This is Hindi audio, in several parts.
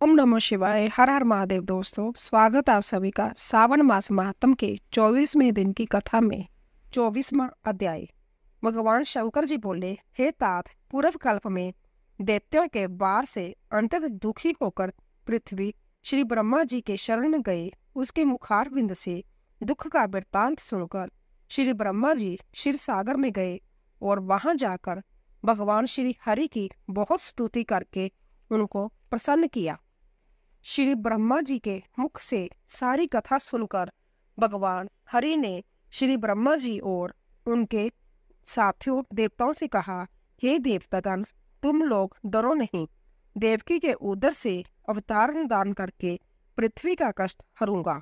ओम नमः शिवाय। हर हर महादेव। दोस्तों, स्वागत आप सभी का सावन मास महात्म के 24वें दिन की कथा में। 24वां अध्याय। भगवान शंकर जी बोले, हे तात, पूर्व कल्प में दैत्यों के वार से अत्यंत दुखी होकर पृथ्वी श्री ब्रह्मा जी के शरण में गए। उसके मुखार बिंद से दुख का वृत्तांत सुनकर श्री ब्रह्मा जी क्षीर सागर में गए और वहां जाकर भगवान श्री हरि की बहुत स्तुति करके उनको प्रसन्न किया। श्री ब्रह्मा जी के मुख से सारी कथा सुनकर भगवान हरि ने श्री ब्रह्मा जी और उनके साथियों देवताओं से कहा, हे देवतागण, तुम लोग डरो नहीं। देवकी के उदर से अवतार दान करके पृथ्वी का कष्ट हरूंगा।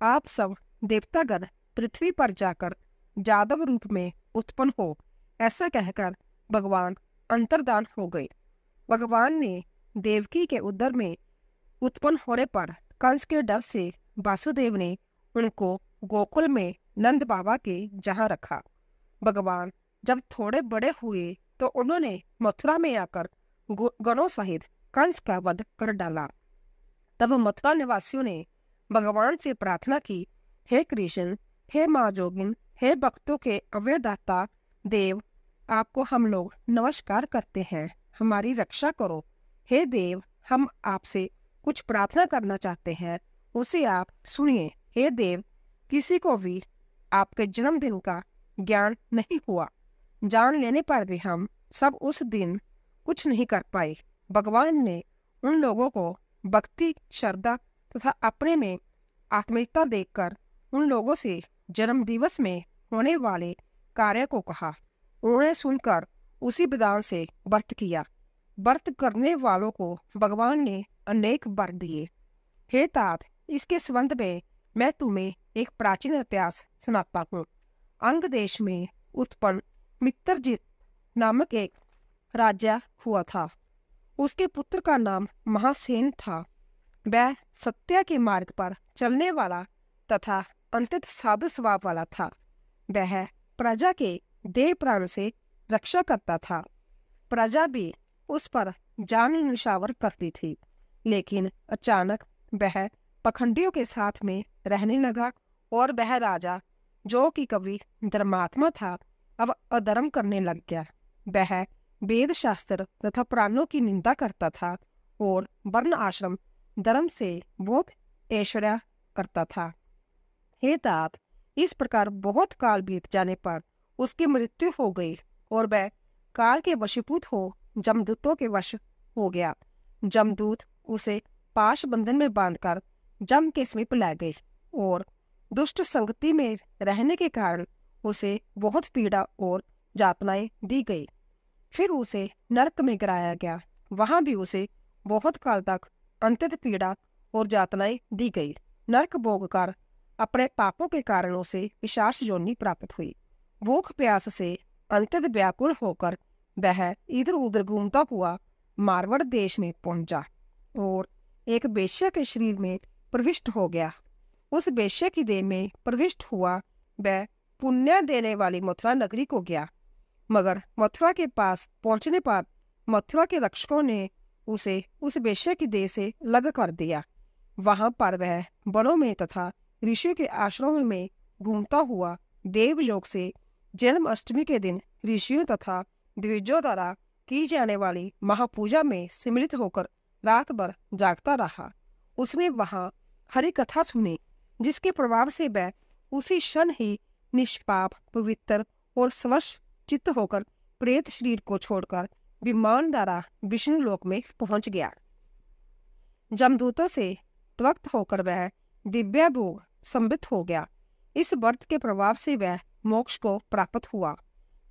आप सब देवतागण पृथ्वी पर जाकर जादव रूप में उत्पन्न हो। ऐसा कहकर भगवान अंतर्धान हो गए। भगवान ने देवकी के उदर में उत्पन्न होने पर कंस के डर से वासुदेव ने उनको गोकुल में नंद बाबा के जहां रखा। भगवान जब थोड़े बड़े हुए तो उन्होंने मथुरा में आकर गणों सहित कंस का वध कर डाला। तब मथुरा निवासियों ने भगवान से प्रार्थना की, हे कृष्ण, हे माँ जोगिन, हे भक्तों के अभयदाता देव, आपको हम लोग नमस्कार करते हैं, हमारी रक्षा करो। हे देव, हम आपसे कुछ प्रार्थना करना चाहते हैं, उसे आप सुनिए। हे देव, किसी को भी आपके जन्मदिन का ज्ञान नहीं हुआ। जान लेने पर भी हम सब उस दिन कुछ नहीं कर पाए। भगवान ने उन लोगों को भक्ति, श्रद्धा तथा अपने में आत्मीयता देखकर उन लोगों से जन्म दिवस में होने वाले कार्य को कहा। उन्हें सुनकर उसी विधान से व्रत किया। व्रत करने वालों को भगवान ने अनेक वर दिए। हे तात, इसके संबंध में मैं तुम्हें एक प्राचीन इतिहास सुनाता हूँ। अंग देश में उत्पन्न मित्रजित नामक एक राजा हुआ था। उसके पुत्र का नाम महासेन था। वह सत्य के मार्ग पर चलने वाला तथा अत्यंत साधु स्वभाव वाला था। वह प्रजा के देह प्राण से रक्षा करता था। प्रजा भी उस पर जान निछावर करती थी। लेकिन अचानक वह पखंडियों के साथ में रहने लगा और वह राजा, जो कि कभी धर्मात्मा था, अब अधर्म करने लग गया। वह वेद शास्त्र तथा पुराणों की निंदा करता था और वर्ण आश्रम धर्म से बहुत ऐश्वर्य करता था। हे तात, इस प्रकार बहुत काल बीत जाने पर उसकी मृत्यु हो गई और वह काल के वशीभूत हो जमदूतों के वश हो गया। जमदूत उसे पाश बंधन में बांधकर जम के समीप ले गए और दुष्ट संगति में रहने के कारण उसे बहुत पीड़ा और यातनाएं दी गई। फिर उसे नरक में गिराया गया। वहां भी उसे बहुत काल तक अत्यंत पीड़ा और यातनाएं दी गई। नरक भोग कर अपने पापों के कारण उसे पिशाच योनि प्राप्त हुई। भूख प्यास से अत्यंत व्याकुल होकर वह इधर उधर घूमता हुआ मारवाड़ देश में पहुंचा और एक वेश्या के शरीर में प्रविष्ट हो गया। उस वेश्या की देह में प्रविष्ट हुआ वह पुण्य देने वाली मथुरा नगरी को गया। मगर मथुरा के पास पहुंचने पर मथुरा के रक्षकों ने उसे उस वेश्या की देह से अलग कर दिया। वहां पर वह वनों में तथा ऋषियों के आश्रमों में घूमता हुआ देवलोक से जन्माष्टमी के दिन ऋषियों तथा द्विजों द्वारा की जाने वाली महापूजा में सम्मिलित होकर रात भर जागता रहा। उसने वहां हरि कथा सुनी, जिसके प्रभाव से वह उसी क्षण ही निष्पाप, पवित्र और स्वच्छ चित्त होकर प्रेत शरीर को छोड़कर विमान द्वारा विष्णु लोक में पहुंच गया। जमदूतों से त्वक्त होकर वह दिव्य भोग संबित हो गया। इस व्रत के प्रभाव से वह मोक्ष को प्राप्त हुआ।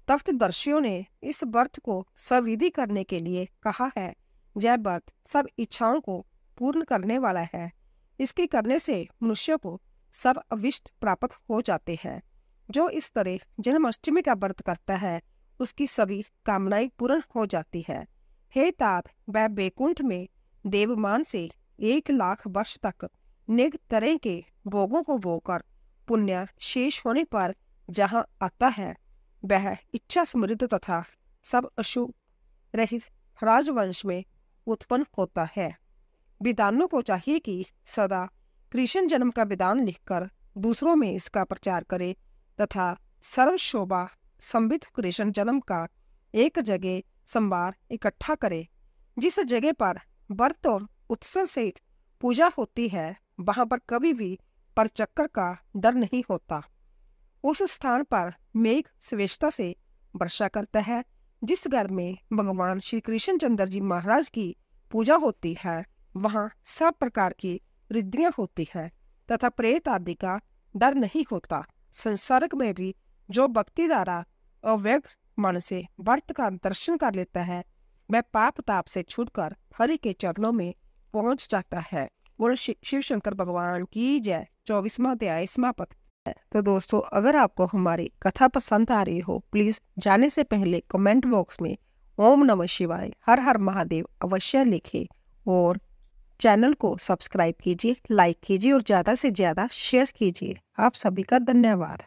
तप्तदर्शियों ने इस व्रत को सविधि करने के लिए कहा है। यह व्रत सब इच्छाओं को पूर्ण करने वाला है। इसके करने से मनुष्य को सब अभिष्ट प्राप्त हो जाते हैं। जो इस तरह जन्माष्टमी का व्रत करता है, उसकी सभी कामनाएं पूर्ण हो जाती है। हे तात, वह बैकुंठ में देवमान से 1 लाख वर्ष तक नेक तरह के भोगों को भोगकर पुण्य शेष होने पर जहाँ आता है, वह इच्छा समृद्ध तथा सब अशुभ रहित राजवंश में उत्पन्न होता है। विद्वानों को चाहिए कि सदा कृष्ण जन्म का विधान लिखकर दूसरों में इसका प्रचार करे तथा सर्वशोभा संबित कृष्ण जन्म का एक जगह संभार इकट्ठा करे। जिस जगह पर व्रत और उत्सव से पूजा होती है वहां पर कभी भी परचक्कर का डर नहीं होता। उस स्थान पर मेघ श्रेष्ठता से वर्षा करता है। जिस घर में भगवान श्री कृष्ण चंद्र जी महाराज की पूजा होती है वहां सब प्रकार की रिद्धियां होती है तथा प्रेत आदि का डर नहीं होता। संसर्ग में भी जो भक्ति द्वारा अव्यक्त मन से व्रत का दर्शन कर लेता है वह पाप ताप से छूटकर हरि के चरणों में पहुंच जाता है। बोलो शिव शंकर भगवान की जय। 24वां अध्याय समाप्त है। तो दोस्तों, अगर आपको हमारी कथा पसंद आ रही हो प्लीज जाने से पहले कमेंट बॉक्स में ओम नमः शिवाय हर हर महादेव अवश्य लिखें और चैनल को सब्सक्राइब कीजिए, लाइक कीजिए और ज़्यादा से ज़्यादा शेयर कीजिए। आप सभी का धन्यवाद।